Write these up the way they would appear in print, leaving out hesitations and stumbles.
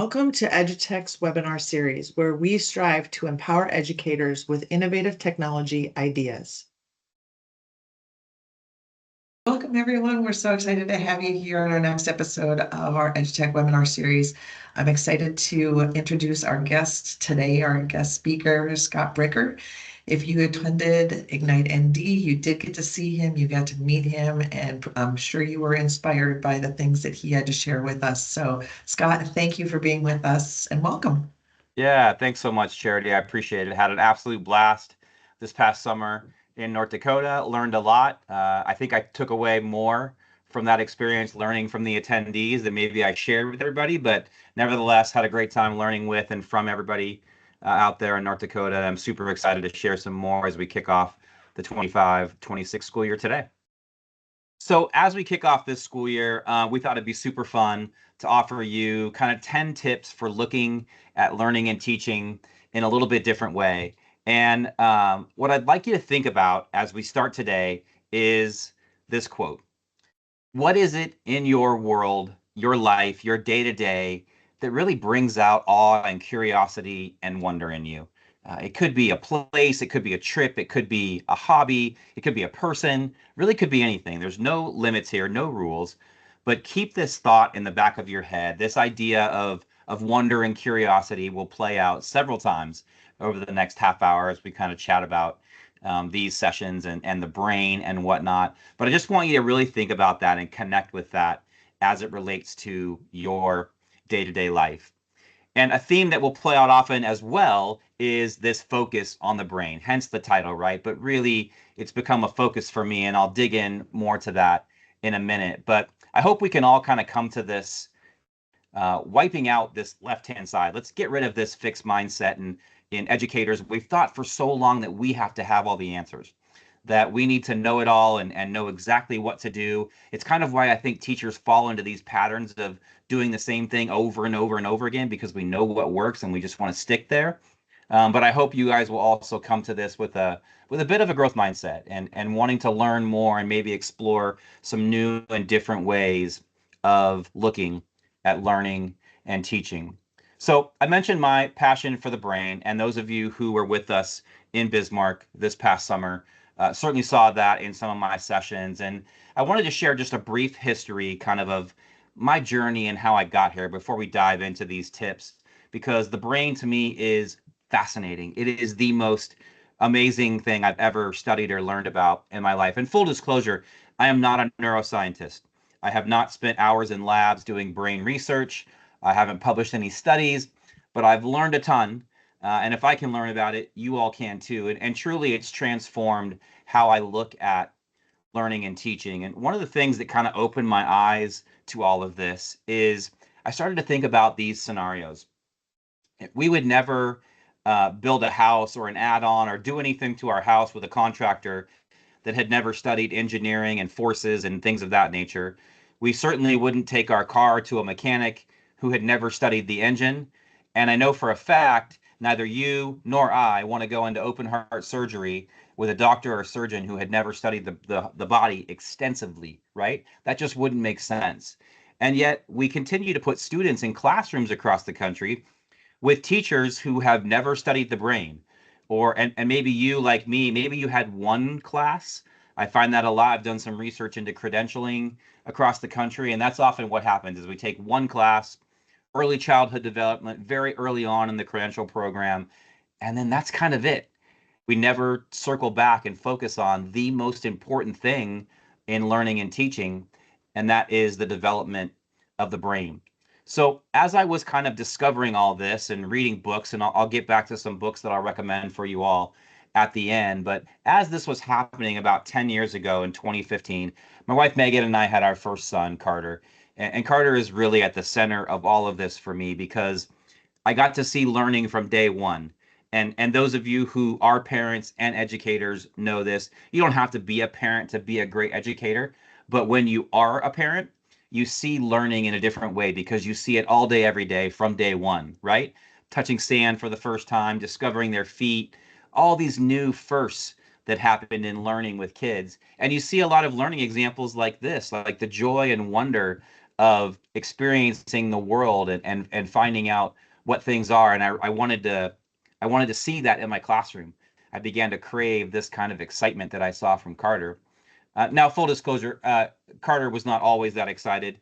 Welcome to EduTech's webinar series, where we strive to empower educators with innovative technology ideas. Welcome, everyone. We're so excited to have you here on our next episode of our EduTech webinar series. I'm excited to introduce our guest today, our guest speaker, Scott Bricker. If you attended Ignite ND, you did get to see him, you got to meet him, and I'm sure you were inspired by the things that he had to share with us. So, Scott, thank you for being with us and welcome. Yeah, thanks so much, Charity. I appreciate it. Had an absolute blast this past summer in North Dakota. Learned a lot. I think I took away more from that experience learning from the attendees than maybe I shared with everybody, but nevertheless, had a great time learning with and from everybody out there in North Dakota. I'm super excited to share some more as we kick off the 25-26 school year today. So as we kick off this school year, we thought it'd be super fun to offer you kind of 10 tips for looking at learning and teaching in a little bit different way. And what I'd like you to think about as we start today is this quote. What is it in your world, your life, your day-to-day that really brings out awe and curiosity and wonder in you? It could be a place, it could be a trip, it could be a hobby, it could be a person, really could be anything. There's no limits here, no rules, but keep this thought in the back of your head. This idea of wonder and curiosity will play out several times over the next half hour as we kind of chat about these sessions and the brain and whatnot. But I just want you to really think about that and connect with that as it relates to your day-to-day life. And a theme that will play out often as well is this focus on the brain, hence the title, right? But really, it's become a focus for me, and I'll dig in more to that in a minute. But I hope we can all kind of come to this wiping out this left-hand side. Let's get rid of this fixed mindset. And in educators, we've thought for so long that we have to have all the answers, that we need to know it all and know exactly what to do. It's kind of why I think teachers fall into these patterns of doing the same thing over and over and over again because we know what works and we just want to stick there. But I hope you guys will also come to this with a bit of a growth mindset and wanting to learn more and maybe explore some new and different ways of looking at learning and teaching. So I mentioned my passion for the brain, and those of you who were with us in Bismarck this past summer certainly saw that in some of my sessions. And I wanted to share just a brief history kind of my journey and how I got here before we dive into these tips, because the brain to me is fascinating. It is the most amazing thing I've ever studied or learned about in my life. And full disclosure, I am not a neuroscientist. I have not spent hours in labs doing brain research. I haven't published any studies, but I've learned a ton. And if I can learn about it, you all can too. And truly, it's transformed how I look at learning and teaching. And one of the things that kind of opened my eyes to all of this is I started to think about these scenarios. We would never build a house or an add-on or do anything to our house with a contractor that had never studied engineering and forces and things of that nature. We certainly wouldn't take our car to a mechanic who had never studied the engine. And I know for a fact, neither you nor I want to go into open heart surgery with a doctor or surgeon who had never studied the body extensively, right? That just wouldn't make sense. And yet we continue to put students in classrooms across the country with teachers who have never studied the brain. And maybe you, like me, maybe you had one class. I find that a lot. I've done some research into credentialing across the country, and that's often what happens is we take one class, early childhood development, very early on in the credential program, and then that's kind of it. We never circle back and focus on the most important thing in learning and teaching, and that is the development of the brain. So as I was kind of discovering all this and reading books, and I'll get back to some books that I'll recommend for you all at the end, but as this was happening about 10 years ago in 2015, my wife Megan and I had our first son, Carter. And Carter is really at the center of all of this for me because I got to see learning from day one. And those of you who are parents and educators know this. You don't have to be a parent to be a great educator, but when you are a parent, you see learning in a different way because you see it all day, every day from day one, right? Touching sand for the first time, discovering their feet, all these new firsts that happen in learning with kids. And you see a lot of learning examples like this, like the joy and wonder of experiencing the world and finding out what things are. And I wanted to see that in my classroom. I began to crave this kind of excitement that I saw from Carter. Now, full disclosure, Carter was not always that excited.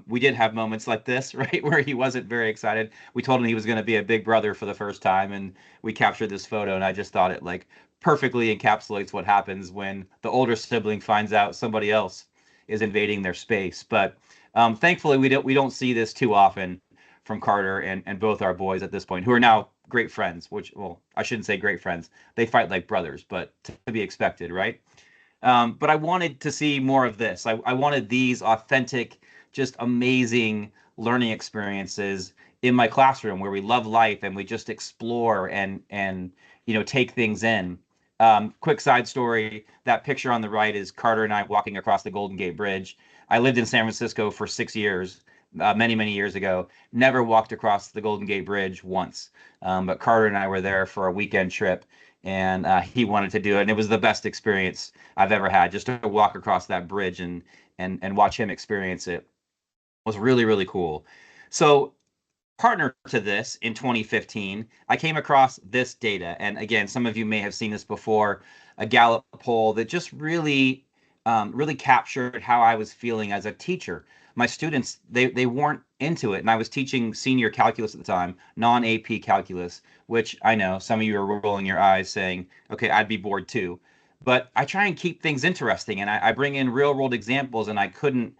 We did have moments like this, right, where he wasn't very excited. We told him he was going to be a big brother for the first time, and we captured this photo, and I just thought it like perfectly encapsulates what happens when the older sibling finds out somebody else is invading their space. But thankfully, we don't see this too often from Carter and both our boys at this point, who are now great friends. Which, well, I shouldn't say great friends. They fight like brothers, but to be expected, right? But I wanted to see more of this. I wanted these authentic, just amazing learning experiences in my classroom where we love life and we just explore and take things in. Quick side story: that picture on the right is Carter and I walking across the Golden Gate Bridge. I lived in San Francisco for 6 years, many years ago. Never walked across the Golden Gate Bridge once, but Carter and I were there for a weekend trip, and he wanted to do it, and it was the best experience I've ever had. Just to walk across that bridge and watch him experience it was really, really cool. So, partner to this in 2015, I came across this data. And again, some of you may have seen this before, a Gallup poll that just really captured how I was feeling as a teacher. My students, they weren't into it. And I was teaching senior calculus at the time, non-AP calculus, which I know some of you are rolling your eyes saying, okay, I'd be bored too. But I try and keep things interesting, and I bring in real world examples, and I couldn't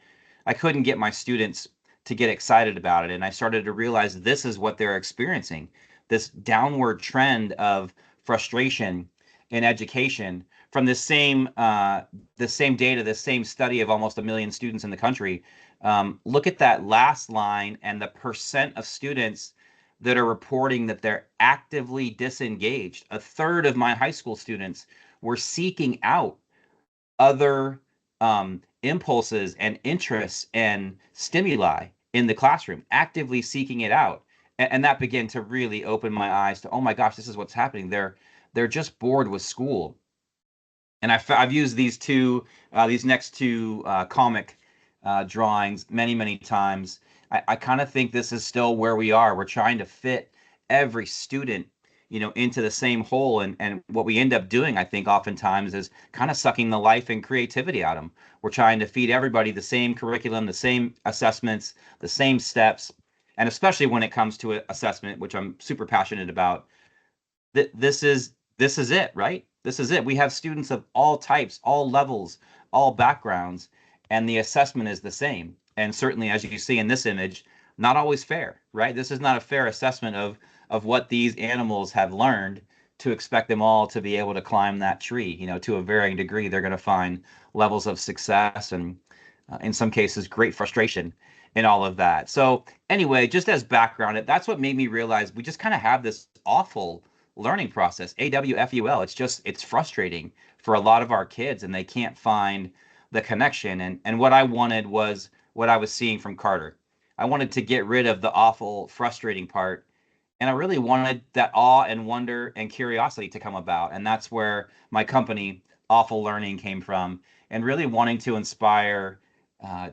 get my students to get excited about it. And I started to realize this is what they're experiencing, this downward trend of frustration in education from the same data, the same study of almost 1 million students in the country. Look at that last line and the percent of students that are reporting that they're actively disengaged. A third of my high school students were seeking out other impulses and interests and stimuli in the classroom, actively seeking it out. And that began to really open my eyes to, oh my gosh, this is what's happening. They're just bored with school. And I've used these next two comic drawings many times. I kind of think this is still where we are. We're trying to fit every student, into the same hole, and what we end up doing, I think, oftentimes is kind of sucking the life and creativity out of them. We're trying to feed everybody the same curriculum, the same assessments, the same steps, and especially when it comes to assessment, which I'm super passionate about. This is it, right? This is it. We have students of all types, all levels, all backgrounds, and the assessment is the same. And certainly, as you see in this image, not always fair, right? This is not a fair assessment of what these animals have learned, to expect them all to be able to climb that tree. To a varying degree, they're going to find levels of success and, in some cases, great frustration in all of that. So anyway, just as background, that's what made me realize we just kind of have this awful learning process, AWFUL. It's frustrating for a lot of our kids, and they can't find the connection. And what I wanted was what I was seeing from Carter. I wanted to get rid of the awful, frustrating part, and I really wanted that awe and wonder and curiosity to come about. And that's where my company, Awful Learning, came from, and really wanting to inspire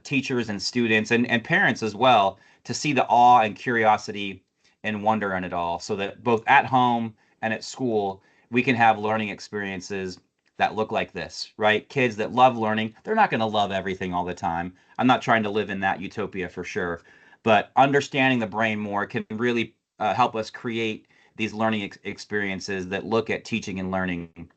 teachers and students and parents as well to see the awe and curiosity and wonder in it all, so that both at home and at school, we can have learning experiences that look like this, right? Kids that love learning, they're not going to love everything all the time. I'm not trying to live in that utopia for sure, but understanding the brain more can really help us create these learning experiences that look at teaching and learning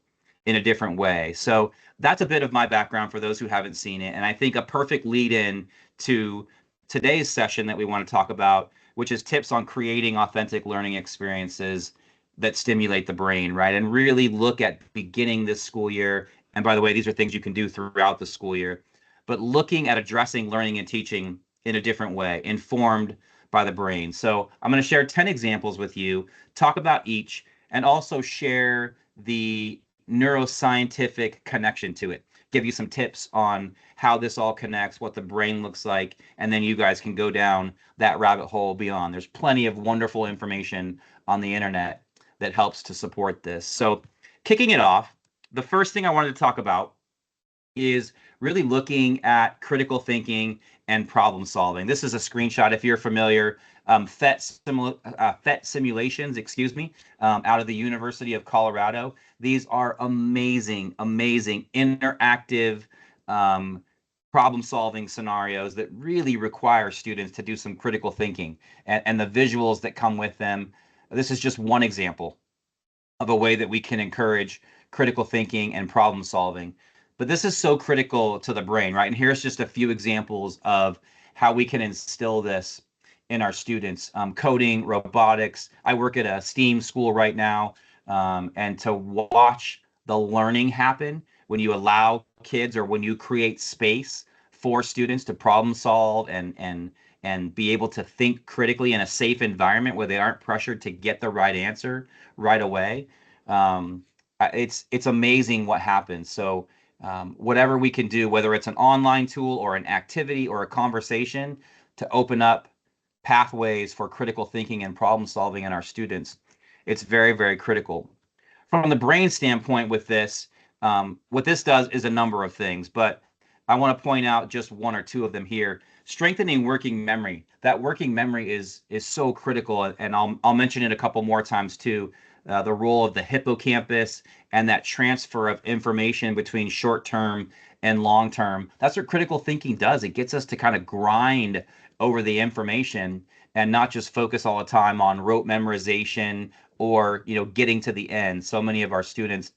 in a different way. So that's a bit of my background for those who haven't seen it. And I think a perfect lead in to today's session that we want to talk about, which is tips on creating authentic learning experiences that stimulate the brain, right? And really look at beginning this school year. And by the way, these are things you can do throughout the school year, but looking at addressing learning and teaching in a different way, informed by the brain. So I'm going to share 10 examples with you, talk about each, and also share the neuroscientific connection to it. Give you some tips on how this all connects, what the brain looks like, and then you guys can go down that rabbit hole beyond. There's plenty of wonderful information on the internet that helps to support this. So, kicking it off, the first thing I wanted to talk about is really looking at critical thinking and problem solving. This is a screenshot, if you're familiar, PhET simulations, excuse me, out of the University of Colorado. These are amazing, amazing interactive um, problem solving scenarios that really require students to do some critical thinking and the visuals that come with them. This is just one example of a way that we can encourage critical thinking and problem solving. But this is so critical to the brain, right? And here's just a few examples of how we can instill this in our students. Coding, robotics. I work at a STEAM school right now, and to watch the learning happen when you allow kids or when you create space for students to problem solve and be able to think critically in a safe environment where they aren't pressured to get the right answer right away. Um, it's amazing what happens. So whatever we can do, whether it's an online tool or an activity or a conversation, to open up pathways for critical thinking and problem solving in our students, it's very, very critical. From the brain standpoint with this, what this does is a number of things, but I want to point out just one or two of them here. Strengthening working memory. That working memory is so critical, and I'll mention it a couple more times too. The role of the hippocampus and that transfer of information between short term and long term. That's what critical thinking does. It gets us to kind of grind over the information and not just focus all the time on rote memorization or getting to the end. So many of our students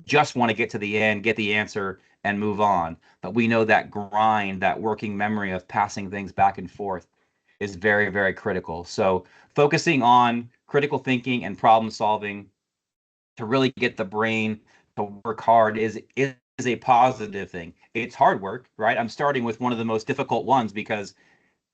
just want to get to the end, get the answer, and move on. But we know that grind, that working memory of passing things back and forth is very, very critical. So focusing on critical thinking and problem solving to really get the brain to work hard is a positive thing. It's hard work, right? I'm starting with one of the most difficult ones because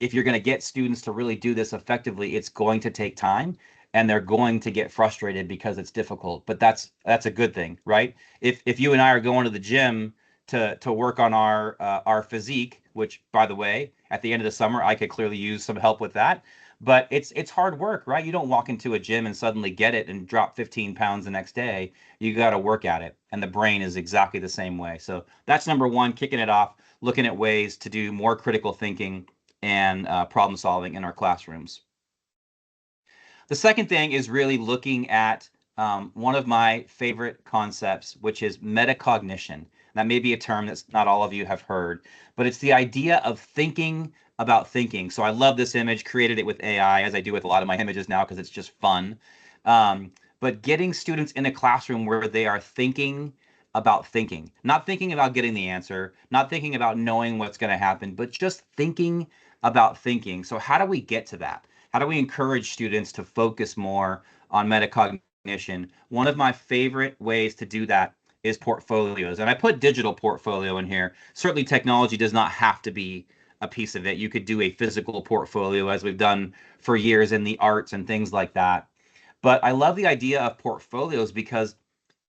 if you're going to get students to really do this effectively, it's going to take time and they're going to get frustrated because it's difficult. But that's a good thing, right? If you and I are going to the gym to work on our physique, which by the way, at the end of the summer, I could clearly use some help with that. But it's hard work, right? You don't walk into a gym and suddenly get it and drop 15 pounds the next day. You got to work at it. And the brain is exactly the same way. So that's number one, kicking it off, looking at ways to do more critical thinking and problem solving in our classrooms. The second thing is really looking at one of my favorite concepts, which is metacognition. That may be a term that not all of you have heard, but it's the idea of thinking about thinking. So I love this image, created it with AI, as I do with a lot of my images now because it's just fun. But getting students in a classroom where they are thinking about thinking, not thinking about getting the answer, not thinking about knowing what's going to happen, but just thinking about thinking. So how do we get to that? How do we encourage students to focus more on metacognition? One of my favorite ways to do that is portfolios. And I put digital portfolio in here. Certainly technology does not have to be a piece of it. You could do a physical portfolio as we've done for years in the arts and things like that. But I love the idea of portfolios because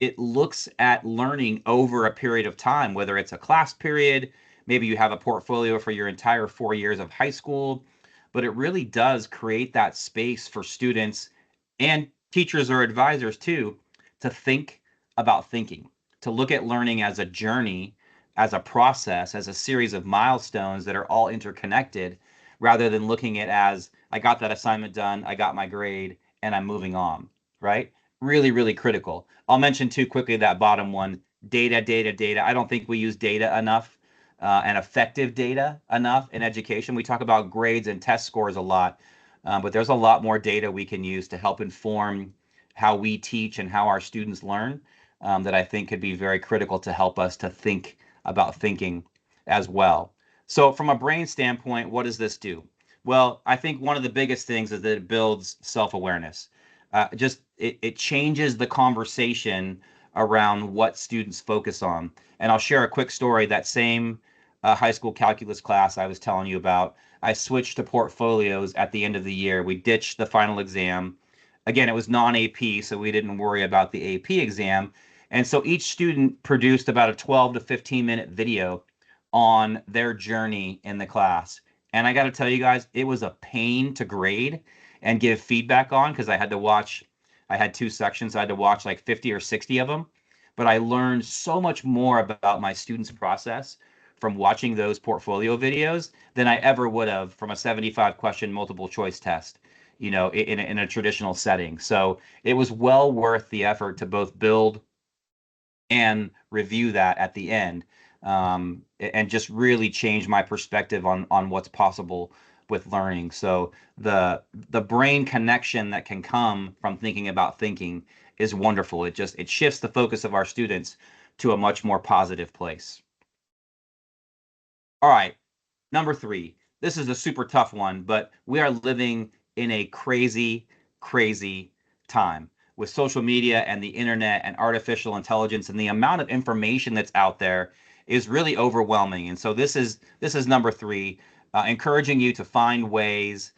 it looks at learning over a period of time, whether it's a class period, maybe you have a portfolio for your entire 4 years of high school, but it really does create that space for students and teachers or advisors too to think about thinking, to look at learning as a journey, as a process, as a series of milestones that are all interconnected, rather than looking at as I got that assignment done, I got my grade, and I'm moving on, right? Really, really critical. I'll mention too quickly that bottom one, data, data, data. I don't think we use data enough and effective data enough in education. We talk about grades and test scores a lot, but there's a lot more data we can use to help inform how we teach and how our students learn that I think could be very critical to help us to think about thinking as well. So from a brain standpoint, what does this do? Well, I think one of the biggest things is that it builds self-awareness. Just it changes the conversation around what students focus on. And I'll share a quick story. That same high school calculus class I was telling you about, I switched to portfolios at the end of the year. We ditched the final exam. Again, it was non-AP, so we didn't worry about the AP exam. And so each student produced about a 12 to 15-minute video on their journey in the class. And I got to tell you guys, it was a pain to grade and give feedback on because I had two sections. So I had to watch like 50 or 60 of them. but I learned so much more about my students' process from watching those portfolio videos than I ever would have from a 75 question multiple choice test, in a traditional setting. So it was well worth the effort to both build and review that at the end, and just really change my perspective on what's possible with learning. So the brain connection that can come from thinking about thinking is wonderful. It shifts the focus of our students to a much more positive place. All right, number three. This is a super tough one, but we are living in a crazy, crazy time with social media and the internet and artificial intelligence, and the amount of information that's out there is really overwhelming. And so this is number three, encouraging you to find ways,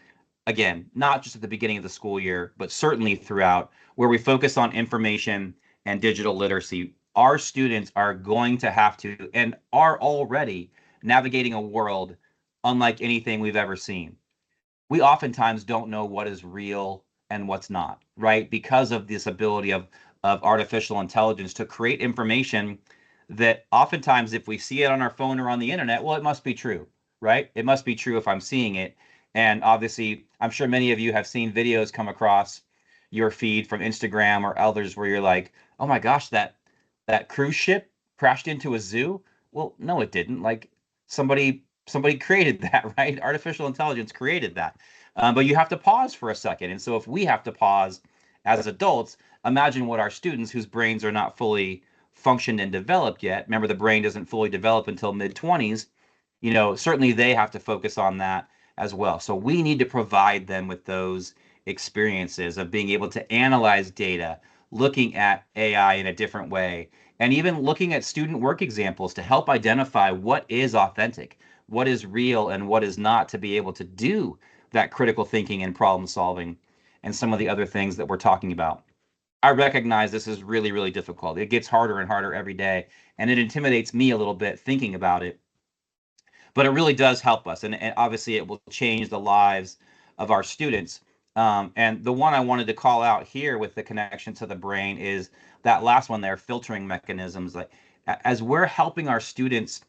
again, not just at the beginning of the school year, but certainly throughout, where we focus on information and digital literacy. Our students are going to have to, and are already, navigating a world unlike anything we've ever seen. We oftentimes don't know what is real and what's not, right? Because of this ability of artificial intelligence to create information that oftentimes, if we see it on our phone or on the internet, well, it must be true, right? It must be true if I'm seeing it. And obviously, I'm sure many of you have seen videos come across your feed from Instagram or others where you're like, oh my gosh, that cruise ship crashed into a zoo. Well, no, it didn't. Like, somebody created that, right? Artificial intelligence created that. But you have to pause for a second. And so if we have to pause as adults, imagine what our students, whose brains are not fully functioned and developed yet. Remember, the brain doesn't fully develop until mid 20s. Certainly they have to focus on that as well. So we need to provide them with those experiences of being able to analyze data, looking at AI in a different way, and even looking at student work examples to help identify what is authentic, what is real, and what is not, to be able to do that critical thinking and problem solving and some of the other things that we're talking about. I recognize this is really, really difficult. It gets harder and harder every day, and it intimidates me a little bit thinking about it, but it really does help us. And obviously, it will change the lives of our students. And the one I wanted to call out here with the connection to the brain is that last one there, filtering mechanisms. Like, as we're helping our students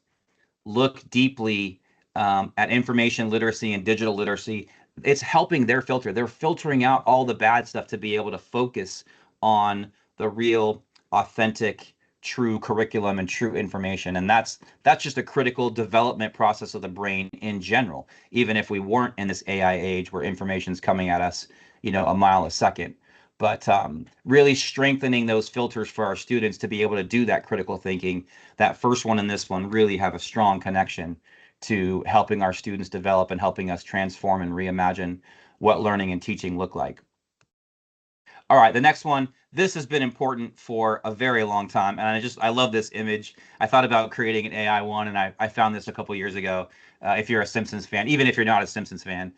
look deeply at information literacy and digital literacy, it's helping their filter. They're filtering out all the bad stuff to be able to focus on the real, authentic, true curriculum and true information. And that's just a critical development process of the brain in general, even if we weren't in this AI age where information's coming at us, a mile a second. But really strengthening those filters for our students to be able to do that critical thinking, that first one and this one really have a strong connection to helping our students develop and helping us transform and reimagine what learning and teaching look like. All right, the next one. This has been important for a very long time, and I love this image. I thought about creating an AI one, and I found this a couple years ago. If you're a Simpsons fan, even if you're not a Simpsons fan,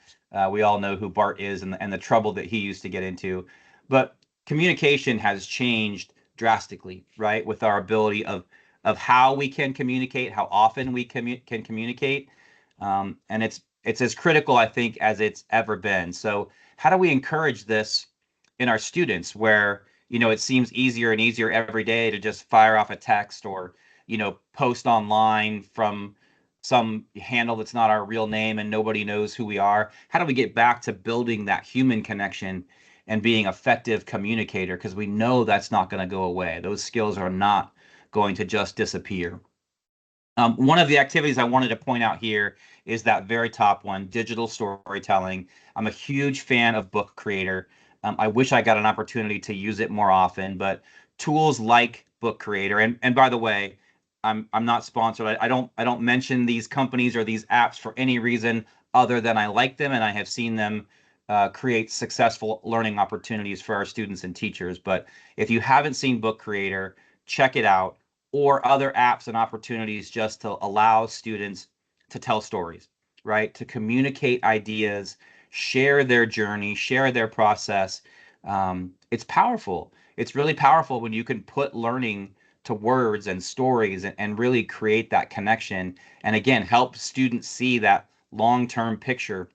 we all know who Bart is and the trouble that he used to get into. But communication has changed drastically, right? With our ability of how we can communicate, how often we can communicate, and it's as critical, I think, as it's ever been. So how do we encourage this in our students, where it seems easier and easier every day to just fire off a text or post online from some handle that's not our real name and nobody knows who we are? How do we get back to building that human connection and being effective communicator, because we know that's not going to go away? Those skills are not going to just disappear. One of the activities I wanted to point out here is that very top one, digital storytelling. I'm a huge fan of Book Creator. I wish I got an opportunity to use it more often, but tools like Book Creator, and by the way, I'm not sponsored. I don't mention these companies or these apps for any reason other than I like them and I have seen them create successful learning opportunities for our students and teachers. But if you haven't seen Book Creator, check it out, or other apps and opportunities just to allow students to tell stories, right? To communicate ideas, share their journey, share their process. It's powerful. It's really powerful when you can put learning to words and stories, and really create that connection. And again, help students see that long-term picture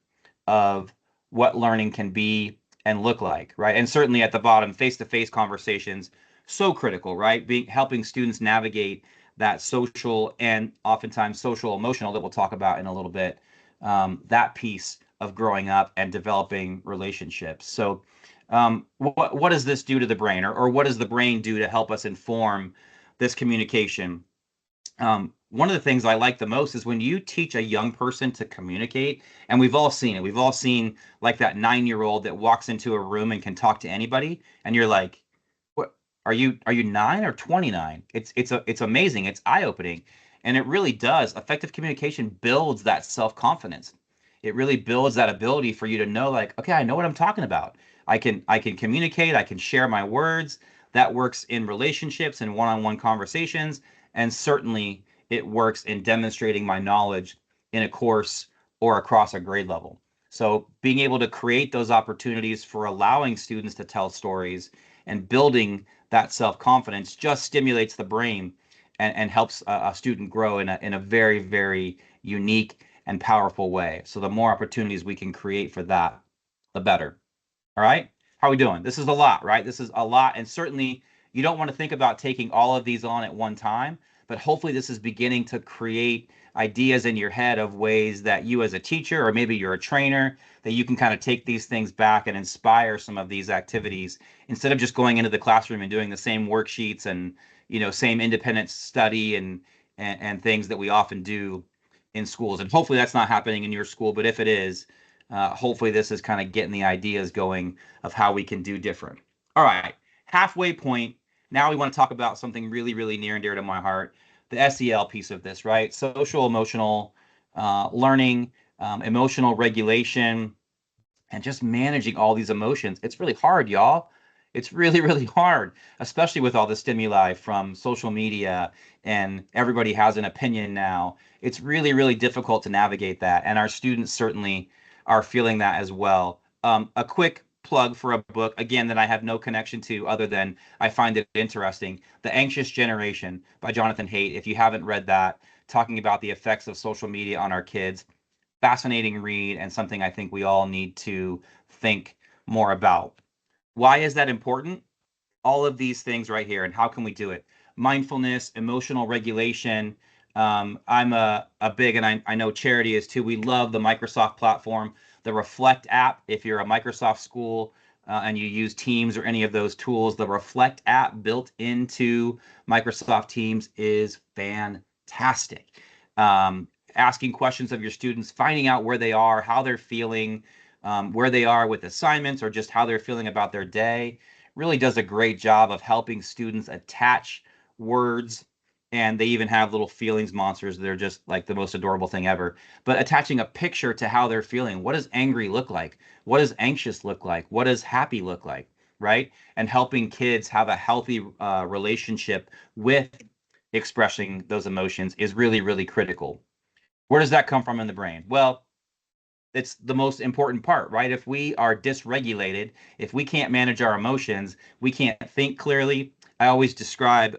of what learning can be and look like, right? And certainly at the bottom, face-to-face conversations, so critical, right? Being helping students navigate that social and oftentimes social emotional that we'll talk about in a little bit, that piece of growing up and developing relationships. So, what does this do to the brain, or what does the brain do to help us inform this communication? One of the things I like the most is when you teach a young person to communicate, and we've all seen it. We've all seen like that 9-year-old that walks into a room and can talk to anybody, and you're like, "What are you 9 or 29?" It's amazing. It's eye-opening, and it really does. Effective communication builds that self-confidence. It really builds that ability for you to know, like, okay, I know what I'm talking about. I can communicate. I can share my words. That works in relationships and one-on-one conversations, and certainly it works in demonstrating my knowledge in a course or across a grade level. So being able to create those opportunities for allowing students to tell stories and building that self-confidence just stimulates the brain and helps a student grow in a very, very unique and powerful way. So the more opportunities we can create for that, the better. All right. How are we doing? This is a lot, right? This is a lot. And certainly you don't want to think about taking all of these on at one time, but hopefully this is beginning to create ideas in your head of ways that you as a teacher, or maybe you're a trainer, that you can kind of take these things back and inspire some of these activities instead of just going into the classroom and doing the same worksheets and, same independent study and things that we often do in schools. And hopefully that's not happening in your school, but if it is, hopefully this is kind of getting the ideas going of how we can do different. All right, halfway point. Now we want to talk about something really, really near and dear to my heart, the SEL piece of this, right? Social emotional learning, emotional regulation, and just managing all these emotions. It's really hard, y'all. It's really, really hard, especially with all the stimuli from social media and everybody has an opinion now. It's really, really difficult to navigate that. And our students certainly are feeling that as well. A quick plug for a book, again, that I have no connection to other than I find it interesting. The Anxious Generation by Jonathan Haidt. If you haven't read that, talking about the effects of social media on our kids, fascinating read and something I think we all need to think more about. Why is that important? All of these things right here, and how can we do it? Mindfulness, emotional regulation. I'm a big, and I know Charity is too. We love the Microsoft platform, the Reflect app. If you're a Microsoft school and you use Teams or any of those tools, the Reflect app built into Microsoft Teams is fantastic. Asking questions of your students, finding out where they are, how they're feeling, where they are with assignments, or just how they're feeling about their day, really does a great job of helping students attach words. And they even have little feelings monsters. They're just like the most adorable thing ever. But attaching a picture to how they're feeling. What does angry look like? What does anxious look like? What does happy look like? Right? And helping kids have a healthy relationship with expressing those emotions is really, really critical. Where does that come from in the brain? Well, it's the most important part, right? If we are dysregulated, if we can't manage our emotions, we can't think clearly. I always describe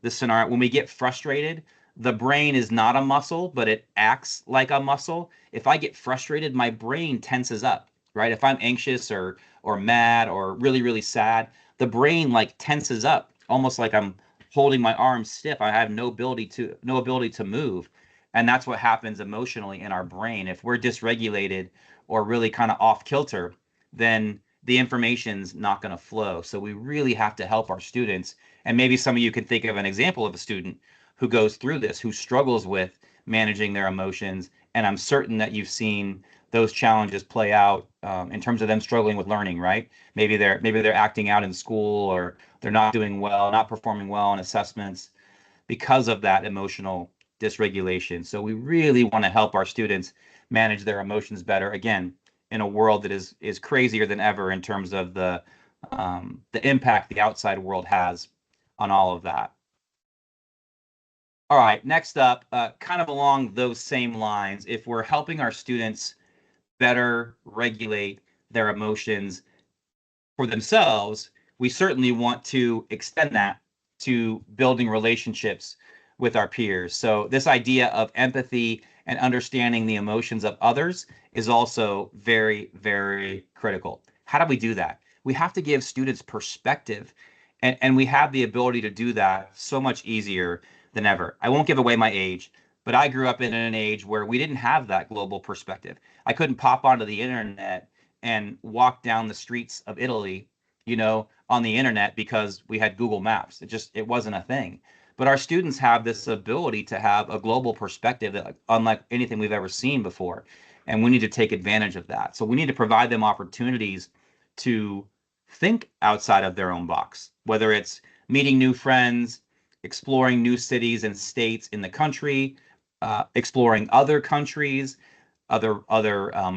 this scenario when we get frustrated. The brain is not a muscle, but it acts like a muscle. If I get frustrated, my brain tenses up, right? If I'm anxious or mad or really, really sad, the brain like tenses up, almost like I'm holding my arms stiff. I have no ability to move. And that's what happens emotionally in our brain. If we're dysregulated or really kind of off kilter, then the information's not going to flow. So we really have to help our students. And maybe some of you can think of an example of a student who goes through this, who struggles with managing their emotions. And I'm certain that you've seen those challenges play out in terms of them struggling with learning, right? Maybe they're acting out in school, or they're not doing well, not performing well on assessments because of that emotional dysregulation. So we really want to help our students manage their emotions better. Again, in a world that is crazier than ever in terms of the impact the outside world has on all of that. All right, next up, kind of along those same lines, if we're helping our students better regulate their emotions for themselves, we certainly want to extend that to building relationships with our peers. So, this idea of empathy and understanding the emotions of others is also very, very critical. How do we do that? We have to give students perspective And we have the ability to do that so much easier than ever. I won't give away my age, but I grew up in an age where we didn't have that global perspective. I couldn't pop onto the internet and walk down the streets of Italy, on the internet because we had Google Maps. It wasn't a thing. But our students have this ability to have a global perspective that, like, unlike anything we've ever seen before. And we need to take advantage of that. So we need to provide them opportunities to think outside of their own box, whether it's meeting new friends, exploring new cities and states in the country, exploring other countries, other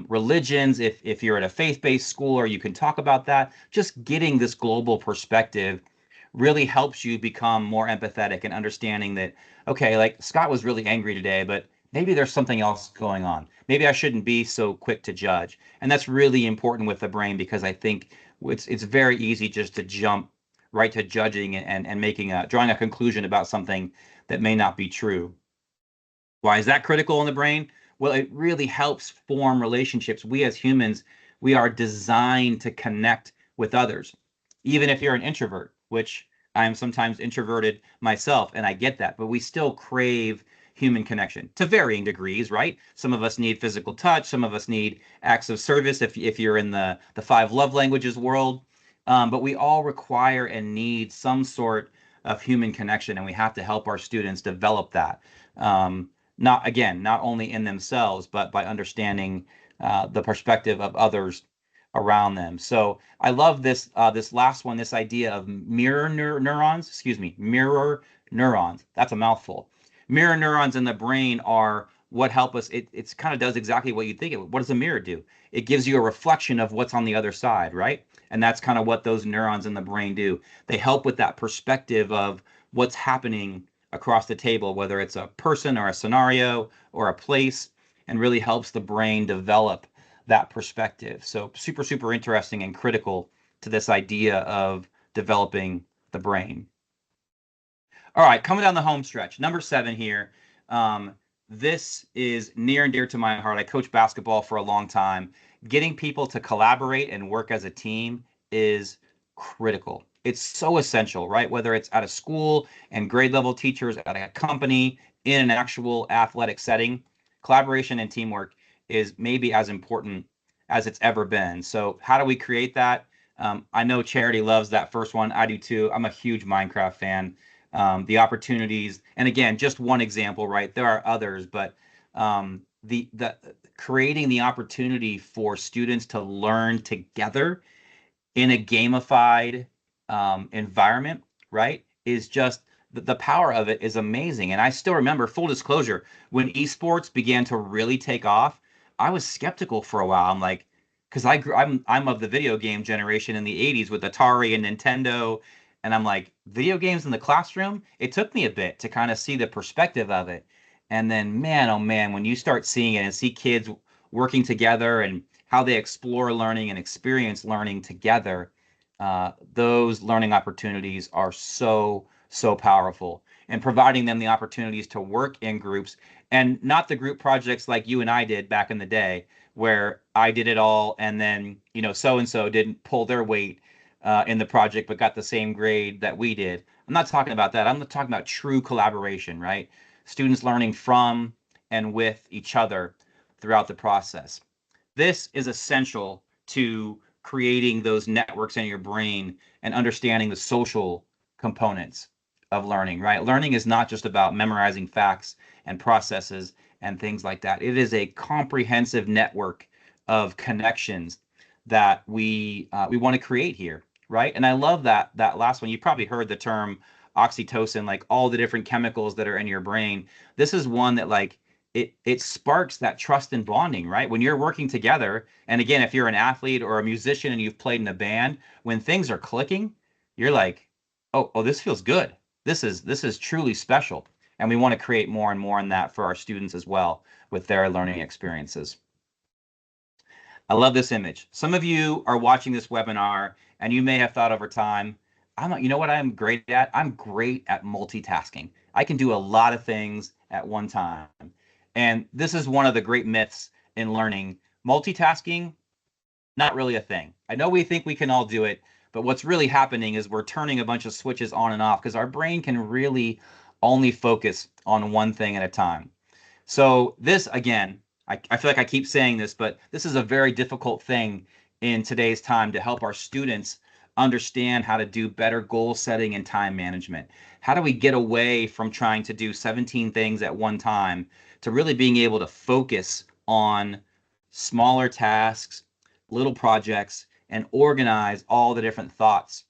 religions. If you're at a faith-based school, or you can talk about that, just getting this global perspective really helps you become more empathetic and understanding that, okay, like Scott was really angry today, but maybe there's something else going on. Maybe I shouldn't be so quick to judge. And that's really important with the brain, because I think it's very easy just to jump right to judging and drawing a conclusion about something that may not be true. Why is that critical in the brain? Well, it really helps form relationships. We as humans, we are designed to connect with others. Even if you're an introvert, which I am sometimes introverted myself, and I get that, but we still crave human connection to varying degrees, right? Some of us need physical touch, some of us need acts of service if you're in the five love languages world. But we all require and need some sort of human connection, and we have to help our students develop that. Not only in themselves, but by understanding the perspective of others around them. So I love this last one, this idea of neurons. Excuse me, mirror neurons. That's a mouthful. Mirror neurons in the brain are what help us. It's kind of does exactly what you think it would. What does a mirror do? It gives you a reflection of what's on the other side, right? And that's kind of what those neurons in the brain do. They help with that perspective of what's happening across the table, whether it's a person or a scenario or a place, and really helps the brain develop that perspective. So super, super interesting and critical to this idea of developing the brain. All right, coming down the home stretch, number 7 here. Um, this is near and dear to my heart. I coached basketball for a long time. Getting people to collaborate and work as a team is critical. It's so essential, right? Whether it's at a school and grade level teachers, at a company, in an actual athletic setting, collaboration and teamwork is maybe as important as it's ever been. So, how do we create that? I know Charity loves that first one. I do too. I'm a huge Minecraft fan. The opportunities, and again, just one example, right? There are others, but the creating the opportunity for students to learn together in a gamified environment, right, is just the power of it is amazing. And I still remember, full disclosure, when esports began to really take off, I was skeptical for a while. I'm like, because I'm of the video game generation in the 80s with Atari and Nintendo, and I'm like, video games in the classroom. It took me a bit to kind of see the perspective of it, and then man, oh man, when you start seeing it and see kids working together and how they explore learning and experience learning together, those learning opportunities are so, so powerful. And providing them the opportunities to work in groups, and not the group projects like you and I did back in the day, where I did it all and then, so and so didn't pull their weight in the project but got the same grade that we did. I'm not talking about that. I'm talking about true collaboration, right? Students learning from and with each other throughout the process. This is essential to creating those networks in your brain and understanding the social components of learning, right? Learning is not just about memorizing facts and processes and things like that. It is a comprehensive network of connections that we want to create here, right? And I love that last one. You probably heard the term oxytocin, like all the different chemicals that are in your brain. This is one that, like, it sparks that trust and bonding, right? When you're working together, and again, if you're an athlete or a musician and you've played in a band, when things are clicking, you're like, oh, this feels good. This is truly special. And we want to create more and more in that for our students as well with their learning experiences. I love this image. Some of you are watching this webinar and you may have thought over time, you know what I'm great at? I'm great at multitasking. I can do a lot of things at one time. And this is one of the great myths in learning. Multitasking, not really a thing. I know we think we can all do it, But what's really happening is we're turning a bunch of switches on and off because our brain can really only focus on one thing at a time. So this again, I feel like I keep saying this, but this is a very difficult thing in today's time to help our students understand how to do better goal setting and time management. How do we get away from trying to do 17 things at one time to really being able to focus on smaller tasks, little projects, and organize all the different thoughts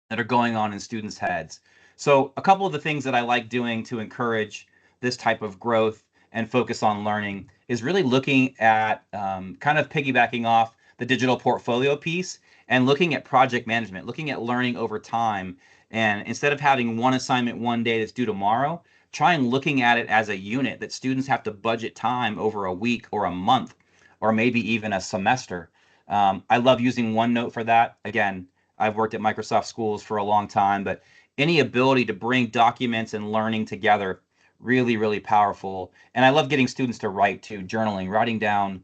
that are going on in students' heads. So, a couple of the things that I like doing to encourage this type of growth and focus on learning is really looking at kind of piggybacking off the digital portfolio piece and looking at project management, looking at learning over time. And instead of having one assignment one day that's due tomorrow, try and looking at it as a unit that students have to budget time over a week or a month or maybe even a semester. I love using OneNote for that. Again, I've worked at Microsoft Schools for a long time, but any ability to bring documents and learning together, really, really powerful. And I love getting students to write too, journaling, writing down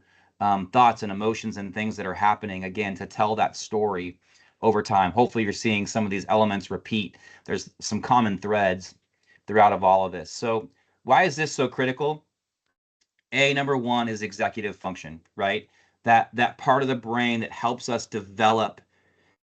thoughts and emotions and things that are happening, again, to tell that story over time. Hopefully, you're seeing some of these elements repeat. There's some common threads throughout of all of this. So, why is this so critical? Number one is executive function, right? That part of the brain that helps us develop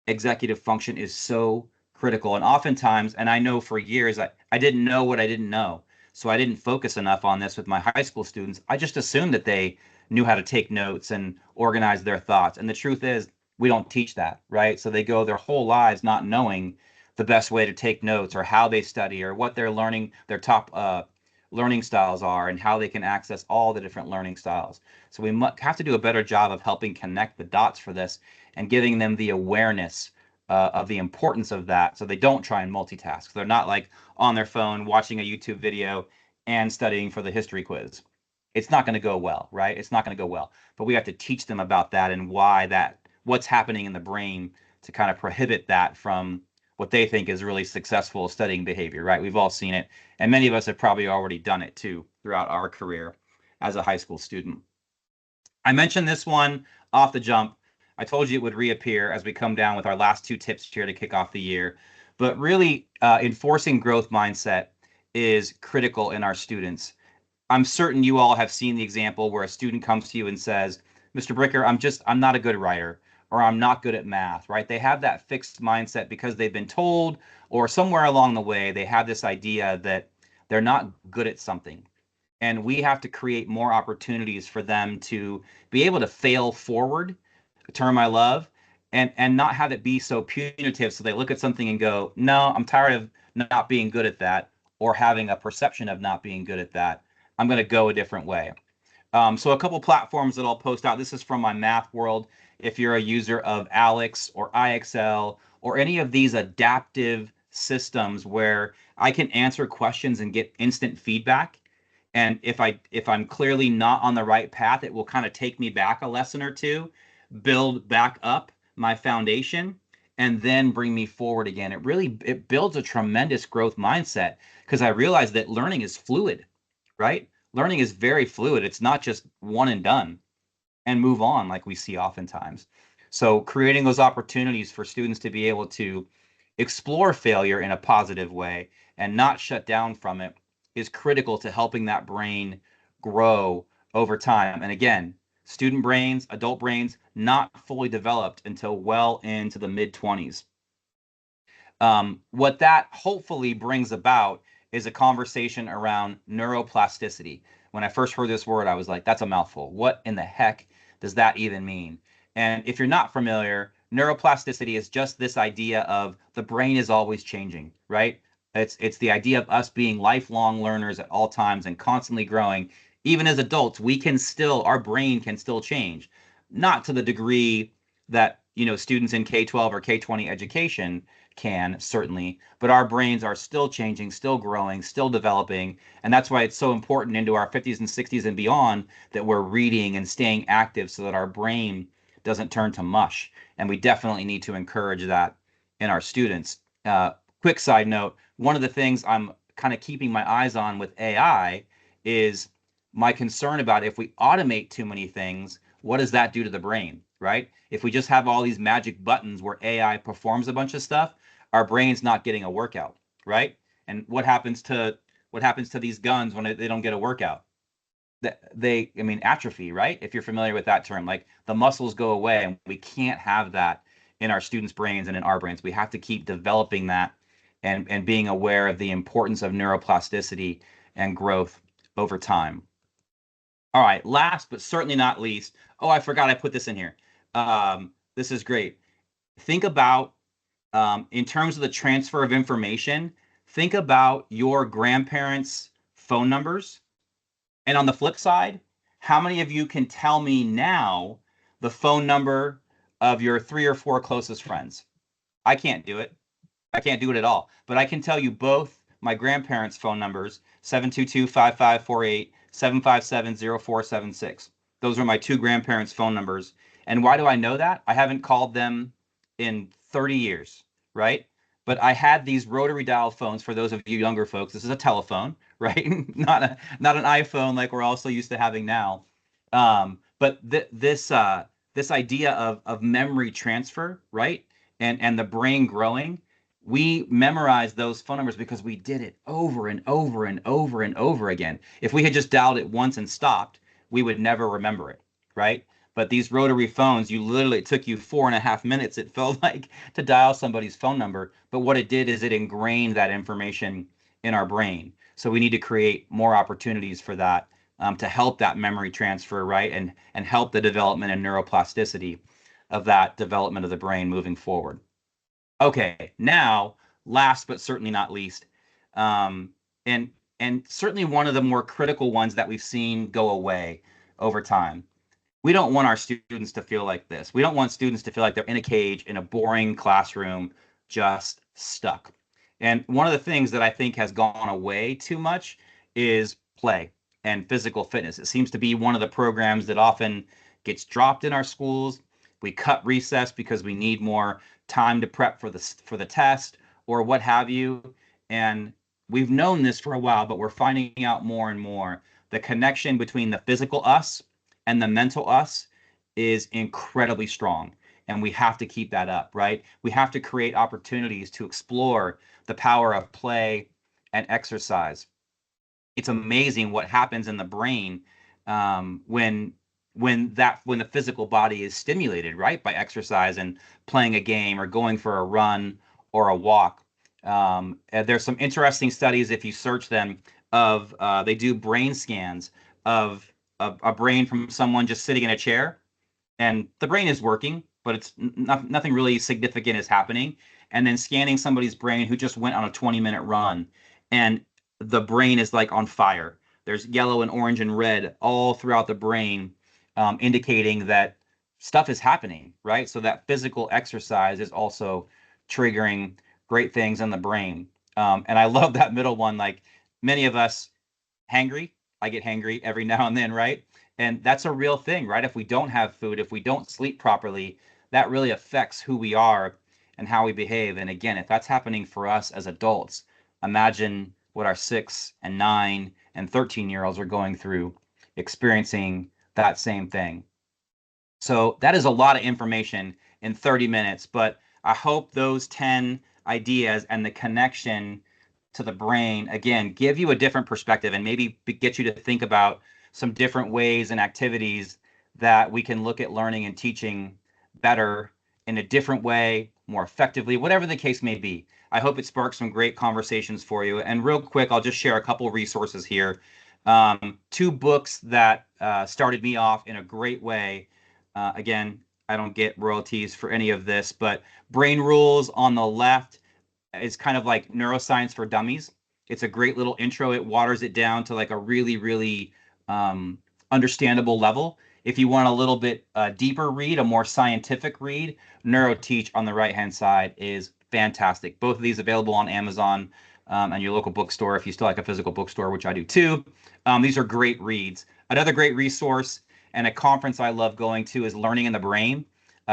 executive function is so critical. And oftentimes, and I know for years, I didn't know what I didn't know. So I didn't focus enough on this with my high school students. I just assumed that they knew how to take notes and organize their thoughts. And the truth is, we don't teach that, right? So they go their whole lives not knowing the best way to take notes or how they study or what they're learning, their top learning styles are, and how they can access all the different learning styles. So we have to do a better job of helping connect the dots for this and giving them the awareness of the importance of that so they don't try and multitask. They're not like on their phone watching a YouTube video and studying for the history quiz. It's not going to go well, right? It's not going to go well. But we have to teach them about that and why that, what's happening in the brain to kind of prohibit that from what they think is really successful studying behavior, right? We've all seen it. And many of us have probably already done it too throughout our career as a high school student. I mentioned this one off the jump. I told you it would reappear as we come down with our last two tips here to kick off the year. But really, enforcing growth mindset is critical in our students. I'm certain you all have seen the example where a student comes to you and says, Mr. Bricker, I'm not a good writer, or I'm not good at math, right? They have that fixed mindset because they've been told, or somewhere along the way, they have this idea that they're not good at something. And we have to create more opportunities for them to be able to fail forward, a term I love, and not have it be so punitive. So they look at something and go, no, I'm tired of not being good at that, or having a perception of not being good at that. I'm going to go a different way. So a couple platforms that I'll post out. This is from my math world. If you're a user of Alex or IXL or any of these adaptive systems where I can answer questions and get instant feedback, and if I'm clearly not on the right path, it will kind of take me back a lesson or two, build back up my foundation, and then bring me forward again. It builds a tremendous growth mindset because I realize that learning is fluid, right? Learning is very fluid. It's not just one and done and move on like we see oftentimes. So creating those opportunities for students to be able to explore failure in a positive way and not shut down from it is critical to helping that brain grow over time. And again, student brains, adult brains, not fully developed until well into the mid 20s. What that hopefully brings about is a conversation around neuroplasticity. When I first heard this word, I was like, that's a mouthful. What in the heck does that even mean? And if you're not familiar, neuroplasticity is just this idea of the brain is always changing, right? It's the idea of us being lifelong learners at all times and constantly growing. Even as adults, our brain can still change, not to the degree that, students in K-12 or K-20 education can, certainly, but our brains are still changing, still growing, still developing. And that's why it's so important into our 50s and 60s and beyond that we're reading and staying active so that our brain doesn't turn to mush. And we definitely need to encourage that in our students. Quick side note, one of the things I'm kind of keeping my eyes on with AI is my concern about if we automate too many things, what does that do to the brain, right? If we just have all these magic buttons where AI performs a bunch of stuff, our brain's not getting a workout, right? And what happens to these guns when they don't get a workout? I mean, atrophy, right? If you're familiar with that term, like the muscles go away, and we can't have that in our students' brains and in our brains. We have to keep developing that and being aware of the importance of neuroplasticity and growth over time. All right, last but certainly not least. Oh, I forgot I put this in here. This is great. Think about, in terms of the transfer of information, think about your grandparents' phone numbers. And on the flip side, how many of you can tell me now the phone number of your 3 or 4 closest friends? I can't do it. I can't do it at all. But I can tell you both my grandparents' phone numbers, 722-5548, 757-0476. Those are my 2 grandparents' phone numbers. And why do I know that? I haven't called them in 30 years, right? But I had these rotary dial phones. For those of you younger folks, this is a telephone, right? Not an iPhone like we're also used to having now. But this idea of memory transfer, right? And the brain growing, we memorized those phone numbers because we did it over and over and over and over again. If we had just dialed it once and stopped, we would never remember it, right? But these rotary phones, it took you 4.5 minutes, it felt like, to dial somebody's phone number. But what it did is it ingrained that information in our brain. So we need to create more opportunities for that, to help that memory transfer, right? And help the development and neuroplasticity of that development of the brain moving forward. Okay, now, last but certainly not least, um, and and certainly one of the more critical ones that we've seen go away over time. We don't want our students to feel like this. We don't want students to feel like they're in a cage in a boring classroom, just stuck. And one of the things that I think has gone away too much is play and physical fitness. It seems to be one of the programs that often gets dropped in our schools. We cut recess because we need more time to prep for the test or what have you. And we've known this for a while, but we're finding out more and more the connection between the physical us and the mental us is incredibly strong. And we have to keep that up, right? We have to create opportunities to explore the power of play and exercise. It's amazing what happens in the brain, when the physical body is stimulated, right, by exercise and playing a game or going for a run or a walk. And there's some interesting studies, if you search them, of they do brain scans of a brain from someone just sitting in a chair, and the brain is working, but nothing really significant is happening. And then scanning somebody's brain who just went on a 20-minute run, and the brain is like on fire. There's yellow and orange and red all throughout the brain, indicating that stuff is happening, right? So that physical exercise is also triggering great things in the brain. And I love that middle one. Like, many of us, hangry. I get hangry every now and then, right? And that's a real thing, right? If we don't have food, if we don't sleep properly, that really affects who we are and how we behave. And again, if that's happening for us as adults, imagine what our 6 and 9 and 13-year-olds are going through, experiencing that same thing. So that is a lot of information in 30 minutes, but I hope those 10 ideas and the connection to the brain, again, give you a different perspective and maybe get you to think about some different ways and activities that we can look at learning and teaching better, in a different way, more effectively, whatever the case may be. I hope it sparks some great conversations for you. And real quick, I'll just share a couple resources here. 2 books that started me off in a great way. Again, I don't get royalties for any of this, but Brain Rules on the left is kind of like neuroscience for dummies. It's a great little intro. It waters it down to like a really, really understandable level. If you want a little bit deeper read, a more scientific read, NeuroTeach on the right-hand side is fantastic. Both of these available on Amazon, and your local bookstore if you still like a physical bookstore, which I do too. These are great reads. Another great resource and a conference I love going to is Learning in the Brain.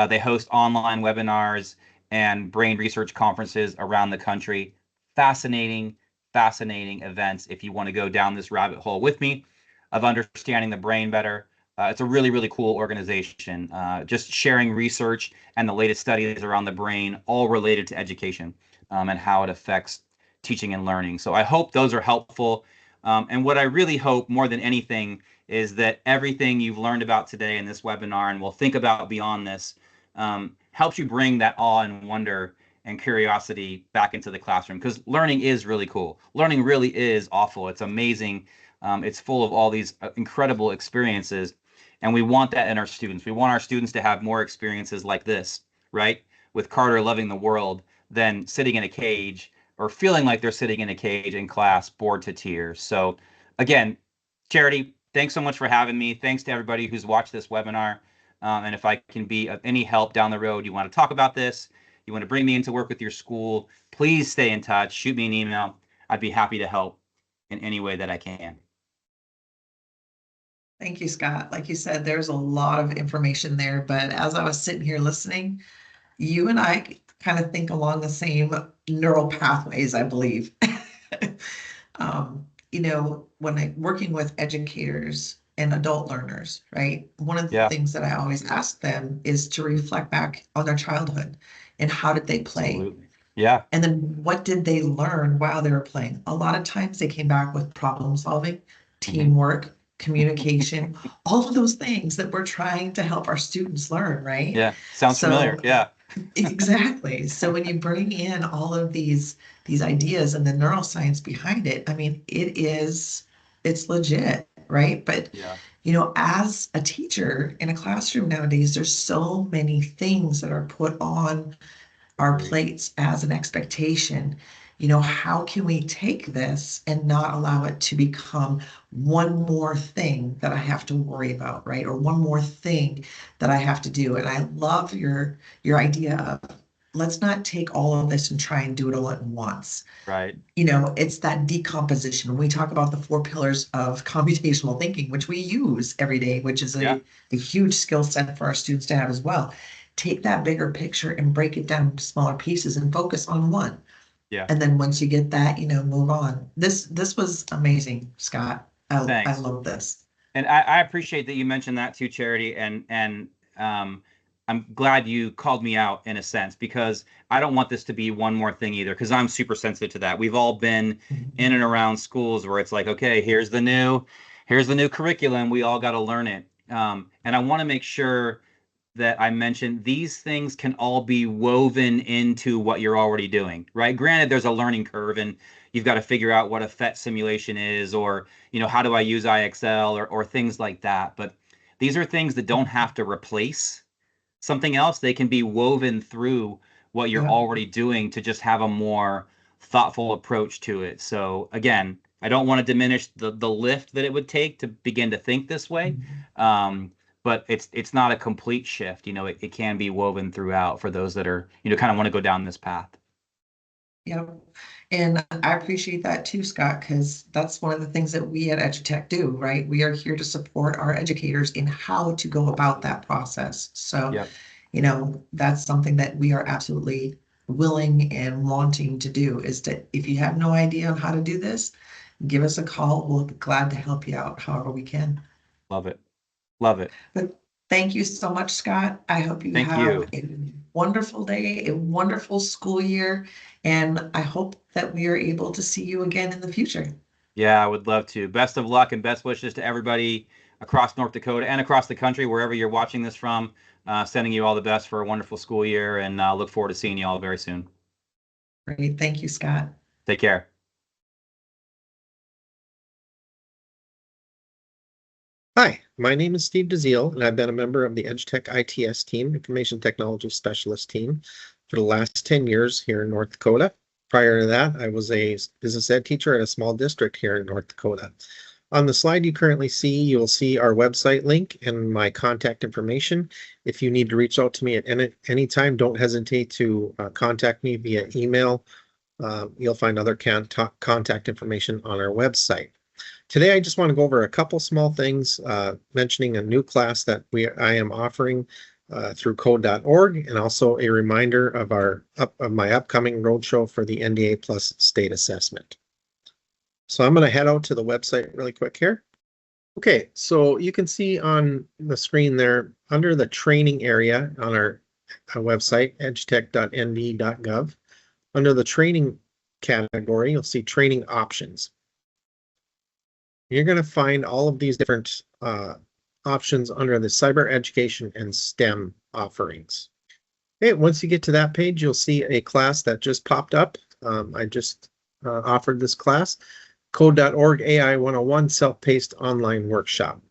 They host online webinars and brain research conferences around the country. Fascinating, fascinating events if you want to go down this rabbit hole with me of understanding the brain better. It's a really, really cool organization, just sharing research and the latest studies around the brain, all related to education and how it affects teaching and learning. So I hope those are helpful. And what I really hope more than anything is that everything you've learned about today in this webinar and will think about beyond this helps you bring that awe and wonder and curiosity back into the classroom, because learning is really cool. Learning really is awful. It's amazing. It's full of all these incredible experiences, and we want that in our students. We want our students to have more experiences like this, right? With Carter loving the world than sitting in a cage or feeling like they're sitting in a cage in class, bored to tears. So again, Charity, thanks so much for having me. Thanks to everybody who's watched this webinar. And if I can be of any help down the road, you want to talk about this, you want to bring me into work with your school, please stay in touch. Shoot me an email. I'd be happy to help in any way that I can. Thank you, Scott. Like you said, there's a lot of information there, but as I was sitting here listening, you and I kind of think along the same neural pathways, I believe. When I'm working with educators and adult learners, right? One of the Yeah, things that I always ask them is to reflect back on their childhood and how did they play? absolutely. Yeah. And then what did they learn while they were playing? A lot of times they came back with problem solving, Mhm. teamwork, communication, all of those things that we're trying to help our students learn, right? Yeah. Sounds familiar. So Yeah. exactly. So when you bring in all of these ideas and the neuroscience behind it, I mean, it's legit, right? But Yeah. as a teacher in a classroom nowadays, there's so many things that are put on our Agreed. plates as an expectation. How can we take this and not allow it to become one more thing that I have to worry about, right? Or one more thing that I have to do. And I love your idea of let's not take all of this and try and do it all at once. Right. It's that decomposition. When we talk about the four pillars of computational thinking, which we use every day, which is Yeah. a huge skill set for our students to have as well. Take that bigger picture and break it down into smaller pieces and focus on one. Yeah. And then once you get that, move on. This was amazing, Scott. I Thanks. love this. And I appreciate that you mentioned that too, Charity. And I'm glad you called me out in a sense, because I don't want this to be one more thing either, because I'm super sensitive to that. We've all been in and around schools where it's like, okay, here's the new curriculum. We all got to learn it. And I want to make sure that I mentioned these things can all be woven into what you're already doing, right? Granted, there's a learning curve and you've got to figure out what a PhET simulation is, or, how do I use IXL, or things like that. But these are things that don't have to replace something else. They can be woven through what you're Yeah. already doing to just have a more thoughtful approach to it. So again, I don't want to diminish the lift that it would take to begin to think this way. Um, but it's not a complete shift. It can be woven throughout for those that are, kind of want to go down this path. Yep. And I appreciate that too, Scott, because that's one of the things that we at EduTech do, right? We are here to support our educators in how to go about that process. So, Yep. that's something that we are absolutely willing and wanting to do is to, if you have no idea on how to do this, give us a call. We'll be glad to help you out however we can. Love it. Love it. But thank you so much, Scott. I hope you Thank have you. a wonderful day, a wonderful school year, and I hope that we are able to see you again in the future. Yeah, I would love to. Best of luck and best wishes to everybody across North Dakota and across the country, wherever you're watching this from. Sending you all the best for a wonderful school year, and look forward to seeing you all very soon. Great. Thank you, Scott. Take care. Hi, my name is Steve DeZiel, and I've been a member of the EdgeTech ITS team, Information Technology Specialist team, for the last 10 years here in North Dakota. Prior to that, I was a business ed teacher at a small district here in North Dakota. On the slide you currently see, you'll see our website link and my contact information. If you need to reach out to me at any time, don't hesitate to contact me via email. You'll find other contact information on our website. Today, I just want to go over a couple small things, mentioning a new class that I am offering through code.org, and also a reminder of my upcoming roadshow for the NDA Plus state assessment. So I'm going to head out to the website really quick here. Okay, so you can see on the screen there, under the training area on our website, edgetech.nd.gov, under the training category, you'll see training options. You're going to find all of these different options under the cyber education and STEM offerings. Okay, once you get to that page, you'll see a class that just popped up. I just offered this class, Code.org AI 101 Self-Paced Online Workshop.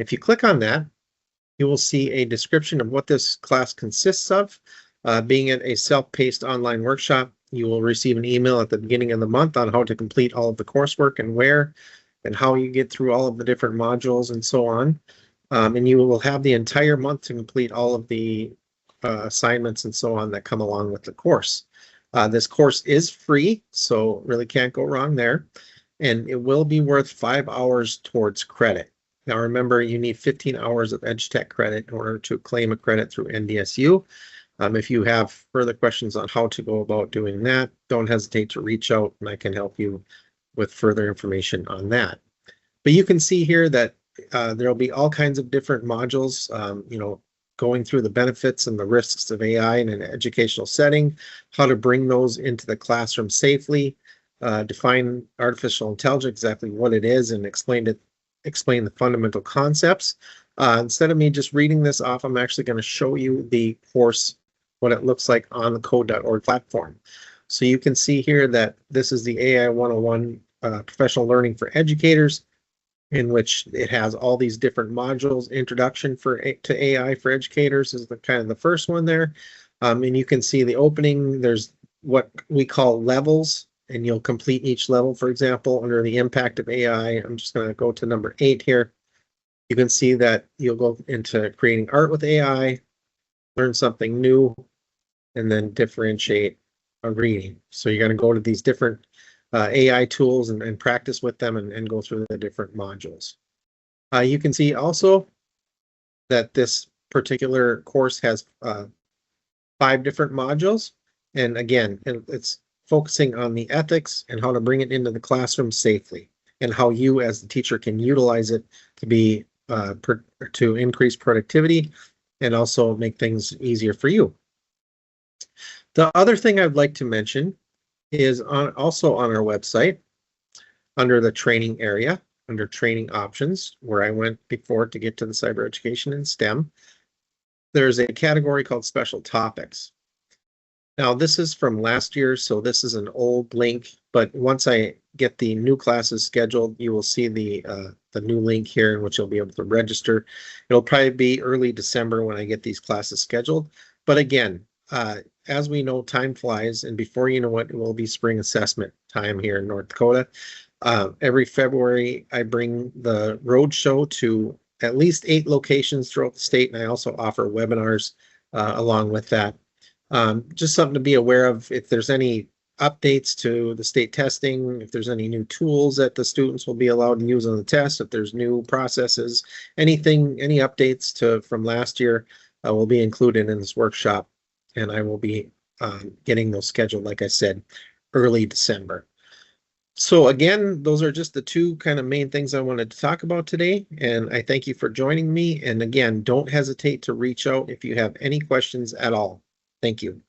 If you click on that, you will see a description of what this class consists of. Being it a self-paced online workshop, you will receive an email at the beginning of the month on how to complete all of the coursework and where and how you get through all of the different modules and so on. And you will have the entire month to complete all of the assignments and so on that come along with the course. This course is free, so really can't go wrong there. And it will be worth 5 hours towards credit. Now remember, you need 15 hours of EdgeTech credit in order to claim a credit through NDSU. If you have further questions on how to go about doing that, don't hesitate to reach out and I can help you with further information on that. But you can see here that there'll be all kinds of different modules, going through the benefits and the risks of AI in an educational setting, how to bring those into the classroom safely, define artificial intelligence, exactly what it is, and explain the fundamental concepts. Instead of me just reading this off, I'm actually going to show you the course, what it looks like on the Code.org platform. So you can see here that this is the AI 101 Professional Learning for Educators, in which it has all these different modules. Introduction to AI for Educators is the kind of the first one there. And you can see the opening, there's what we call levels, and you'll complete each level. For example, under the impact of AI, I'm just going to go to number 8 here. You can see that you'll go into creating art with AI, learn something new, and then differentiate a reading. So you're going to go to these different AI tools and practice with them and go through the different modules. You can see also that this particular course has 5 different modules. And again, it's focusing on the ethics and how to bring it into the classroom safely and how you as the teacher can utilize it to be to increase productivity and also make things easier for you. The other thing I'd like to mention is also on our website under the training area, under training options, where I went before to get to the cyber education and STEM. There's a category called special topics. Now this is from last year, so this is an old link, but once I get the new classes scheduled, you will see the new link here in which you'll be able to register. It'll probably be early December when I get these classes scheduled. But again, as we know, time flies, and before you know it will be spring assessment time here in North Dakota. Every February, I bring the road show to at least 8 locations throughout the state, and I also offer webinars along with that. Just something to be aware of if there's any updates to the state testing, if there's any new tools that the students will be allowed to use on the test, if there's new processes, anything, any updates from last year will be included in this workshop. And I will be getting those scheduled, like I said, early December. So again, those are just the 2 kind of main things I wanted to talk about today. And I thank you for joining me. And again, don't hesitate to reach out if you have any questions at all. Thank you.